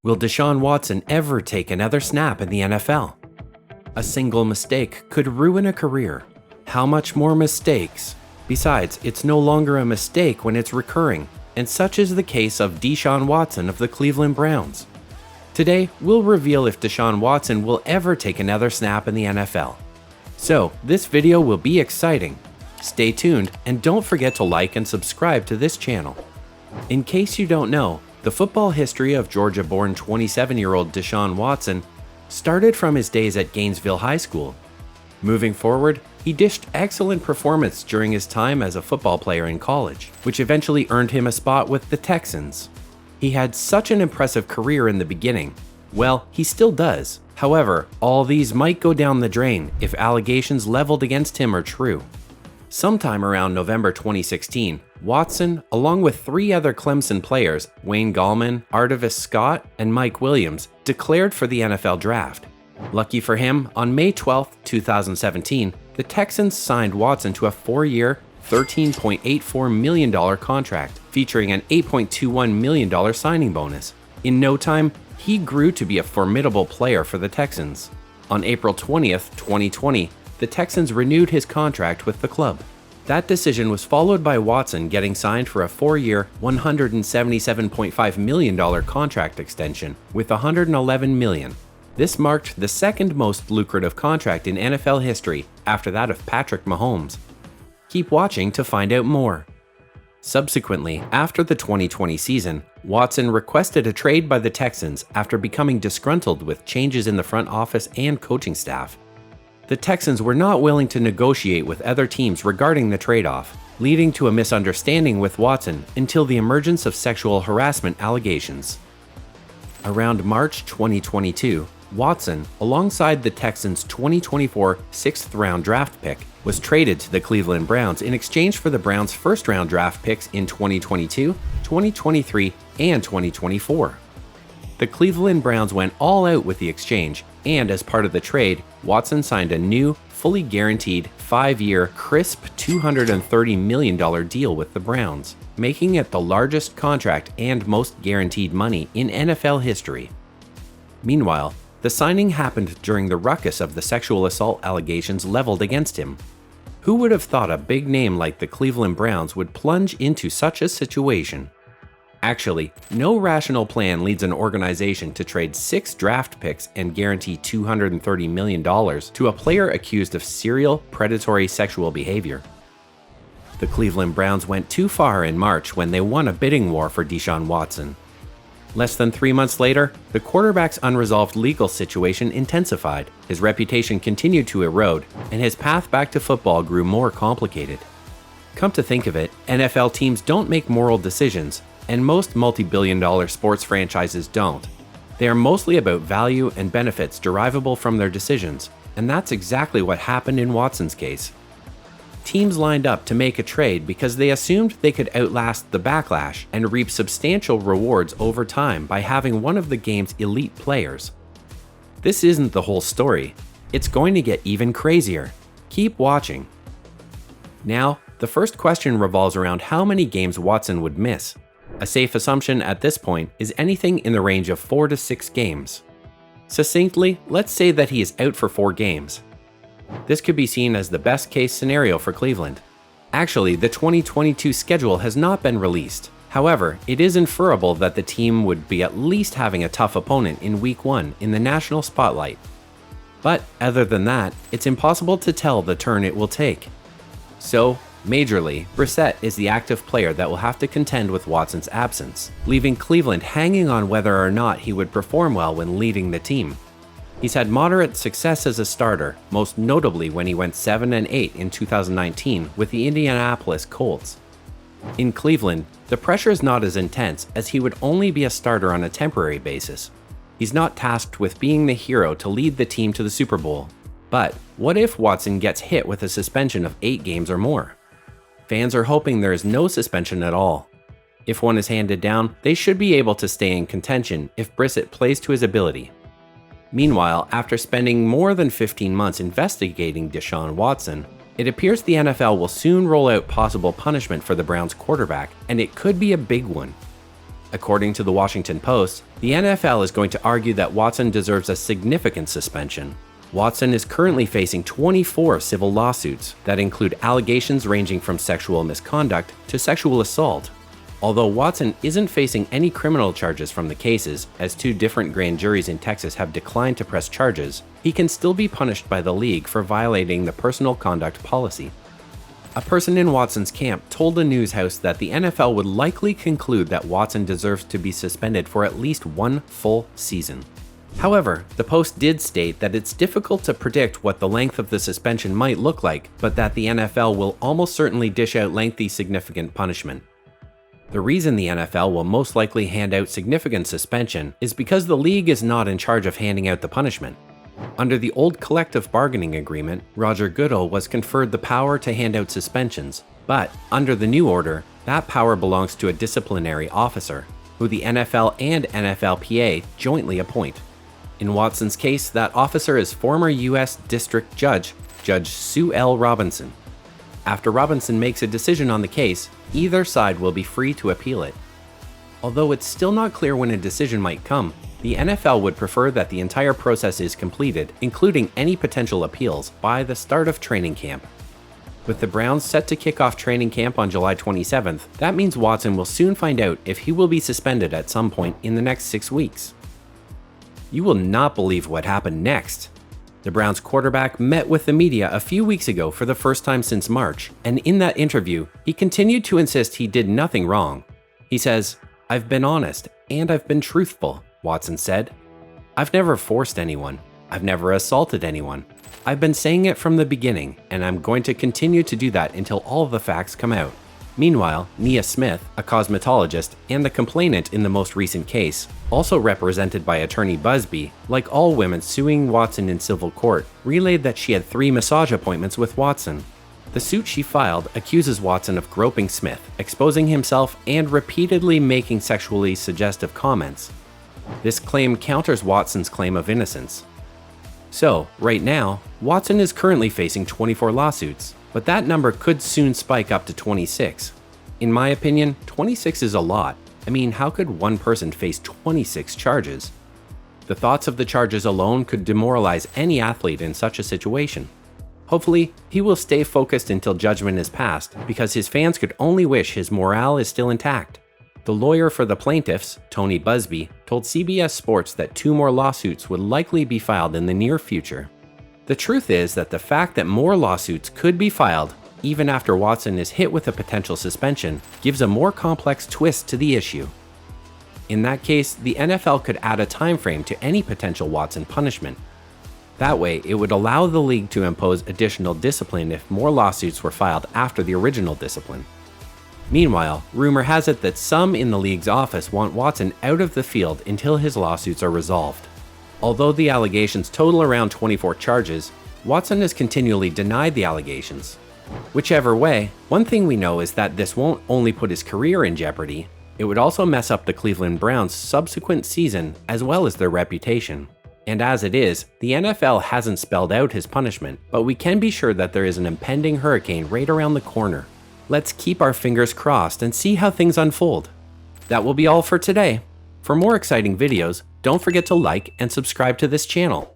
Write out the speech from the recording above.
Will Deshaun Watson ever take another snap in the NFL? A single mistake could ruin a career. How much more mistakes? Besides, it's no longer a mistake when it's recurring, and such is the case of Deshaun Watson of the Cleveland Browns. Today, we'll reveal if Deshaun Watson will ever take another snap in the NFL. So, this video will be exciting. Stay tuned and don't forget to like and subscribe to this channel. In case you don't know, the football history of Georgia-born 27-year-old Deshaun Watson started from his days at Gainesville High School. Moving forward, he dished excellent performance during his time as a football player in college, which eventually earned him a spot with the Texans. He had such an impressive career in the beginning. Well, he still does. However, all these might go down the drain if allegations leveled against him are true. Sometime around November 2016, Watson, along with three other Clemson players, Wayne Gallman, Artavis Scott, and Mike Williams, declared for the NFL draft. Lucky for him, on May 12, 2017, the Texans signed Watson to a 4-year, $13.84 million contract, featuring an $8.21 million signing bonus. In no time, he grew to be a formidable player for the Texans. On April 20, 2020, the Texans renewed his contract with the club. That decision was followed by Watson getting signed for a 4-year, $177.5 million contract extension with $111 million. This marked the second most lucrative contract in NFL history after that of Patrick Mahomes. Keep watching to find out more. Subsequently, after the 2020 season, Watson requested a trade by the Texans after becoming disgruntled with changes in the front office and coaching staff. The Texans were not willing to negotiate with other teams regarding the trade-off, leading to a misunderstanding with Watson until the emergence of sexual harassment allegations. Around March 2022, Watson, alongside the Texans' 2024 sixth-round draft pick, was traded to the Cleveland Browns in exchange for the Browns' first-round draft picks in 2022, 2023, and 2024. The Cleveland Browns went all out with the exchange, and as part of the trade, Watson signed a new, fully guaranteed 5-year, crisp $230 million deal with the Browns, making it the largest contract and most guaranteed money in NFL history. Meanwhile, the signing happened during the ruckus of the sexual assault allegations leveled against him. Who would have thought a big name like the Cleveland Browns would plunge into such a situation? Actually, no rational plan leads an organization to trade 6 draft picks and guarantee $230 million to a player accused of serial, predatory sexual behavior. The Cleveland Browns went too far in March when they won a bidding war for Deshaun Watson. Less than 3 months later, the quarterback's unresolved legal situation intensified, his reputation continued to erode, and his path back to football grew more complicated. Come to think of it, NFL teams don't make moral decisions, and most multi-billion-dollar sports franchises don't. They are mostly about value and benefits derivable from their decisions, and that's exactly what happened in Watson's case. Teams lined up to make a trade because they assumed they could outlast the backlash and reap substantial rewards over time by having one of the game's elite players. This isn't the whole story. It's going to get even crazier. Keep watching. Now, the first question revolves around how many games Watson would miss. A safe assumption at this point is anything in the range of 4 to 6 games. Succinctly, let's say that he is out for 4 games. This could be seen as the best-case scenario for Cleveland. Actually, the 2022 schedule has not been released. However, it is inferable that the team would be at least having a tough opponent in Week 1 in the national spotlight. But other than that, it's impossible to tell the turn it will take. So, majorly, Brissett is the active player that will have to contend with Watson's absence, leaving Cleveland hanging on whether or not he would perform well when leading the team. He's had moderate success as a starter, most notably when he went 7-8 in 2019 with the Indianapolis Colts. In Cleveland, the pressure is not as intense as he would only be a starter on a temporary basis. He's not tasked with being the hero to lead the team to the Super Bowl. But what if Watson gets hit with a suspension of 8 games or more? Fans are hoping there is no suspension at all. If one is handed down, they should be able to stay in contention if Brissett plays to his ability. Meanwhile, after spending more than 15 months investigating Deshaun Watson, it appears the NFL will soon roll out possible punishment for the Browns quarterback, and it could be a big one. According to the Washington Post, the NFL is going to argue that Watson deserves a significant suspension. Watson is currently facing 24 civil lawsuits that include allegations ranging from sexual misconduct to sexual assault. Although Watson isn't facing any criminal charges from the cases, as 2 different grand juries in Texas have declined to press charges, he can still be punished by the league for violating the personal conduct policy. A person in Watson's camp told the news house that the NFL would likely conclude that Watson deserves to be suspended for at least 1 full season. However, the Post did state that it's difficult to predict what the length of the suspension might look like, but that the NFL will almost certainly dish out lengthy, significant punishment. The reason the NFL will most likely hand out significant suspension is because the league is not in charge of handing out the punishment. Under the old collective bargaining agreement, Roger Goodell was conferred the power to hand out suspensions, but under the new order, that power belongs to a disciplinary officer, who the NFL and NFLPA jointly appoint. In Watson's case, that officer is former U.S. District Judge, Judge Sue L. Robinson. After Robinson makes a decision on the case, either side will be free to appeal it. Although it's still not clear when a decision might come, the NFL would prefer that the entire process is completed, including any potential appeals, by the start of training camp. With the Browns set to kick off training camp on July 27th, that means Watson will soon find out if he will be suspended at some point in the next 6 weeks. You will not believe what happened next. The Browns quarterback met with the media a few weeks ago for the first time since March, and in that interview, he continued to insist he did nothing wrong. He says, "I've been honest, and I've been truthful," Watson said. "I've never forced anyone. I've never assaulted anyone. I've been saying it from the beginning, and I'm going to continue to do that until all of the facts come out." Meanwhile, Nia Smith, a cosmetologist and the complainant in the most recent case, also represented by attorney Buzbee, like all women suing Watson in civil court, relayed that she had 3 massage appointments with Watson. The suit she filed accuses Watson of groping Smith, exposing himself, and repeatedly making sexually suggestive comments. This claim counters Watson's claim of innocence. So, right now, Watson is currently facing 24 lawsuits, but that number could soon spike up to 26. In my opinion, 26 is a lot. I mean, how could one person face 26 charges? The thoughts of the charges alone could demoralize any athlete in such a situation. Hopefully, he will stay focused until judgment is passed, because his fans could only wish his morale is still intact. The lawyer for the plaintiffs, Tony Buzbee, told CBS Sports that 2 more lawsuits would likely be filed in the near future. The truth is that the fact that more lawsuits could be filed, even after Watson is hit with a potential suspension, gives a more complex twist to the issue. In that case, the NFL could add a time frame to any potential Watson punishment. That way, it would allow the league to impose additional discipline if more lawsuits were filed after the original discipline. Meanwhile, rumor has it that some in the league's office want Watson out of the field until his lawsuits are resolved. Although the allegations total around 24 charges, Watson has continually denied the allegations. Whichever way, one thing we know is that this won't only put his career in jeopardy, it would also mess up the Cleveland Browns' subsequent season as well as their reputation. And as it is, the NFL hasn't spelled out his punishment, but we can be sure that there is an impending hurricane right around the corner. Let's keep our fingers crossed and see how things unfold. That will be all for today. For more exciting videos, don't forget to like and subscribe to this channel.